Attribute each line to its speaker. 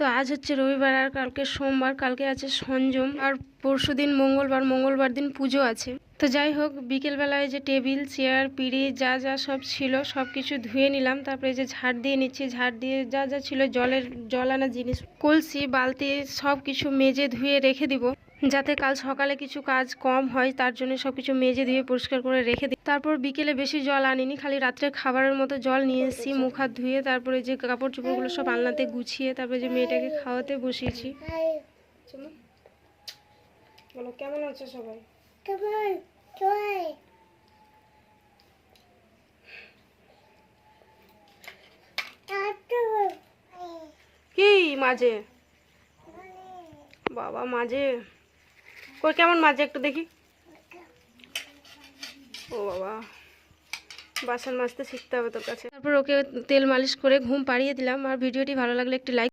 Speaker 1: তো আজ হচ্ছে রবিবার আর কালকে সোমবার, কালকে আছে সঞ্জম আর পরশুদিন মঙ্গলবার দিন পুজো আছে। তো যাই হোক, বিকেলবেলায় যে টেবিল চেয়ার পিঁড়ি যা যা সব ছিল সব কিছু ধুয়ে নিলাম। তারপরে যে ঝাড় দিয়ে নিচ্ছি, ঝাড় দিয়ে যা যা ছিল জল আনা জিনিস, কলসি বালতি সব কিছু মেজে ধুয়ে রেখে দিব, যাতে কাল সকালে কিছু কাজ কম হয়। তার জন্য সব কিছু মেজে ধুয়ে পরিষ্কার করে রেখে দিই। তারপর বিকেলে বেশি জল আনিনি, খালি রাত্রে খাবারের মতো জল নিয়ে এসেছি, মুখ হাত ধুয়ে তারপরে যে কাপড় চোপড়গুলো সব আলনাতে গুছিয়ে তারপরে যে মেয়েটাকে খাওয়াতে বসিয়েছি। বলো কেমন আছো সবাই? কি মাঝে বাবা মাঝে কই কেমন মাঝে একটু দেখি। ও বাবা, বাসন মাজতে শিখতে হবে তোর কাছে। তারপর ওকে তেল মালিশ করে ঘুম পাড়িয়ে দিলাম। আর ভিডিওটি ভালো লাগলে একটি লাইক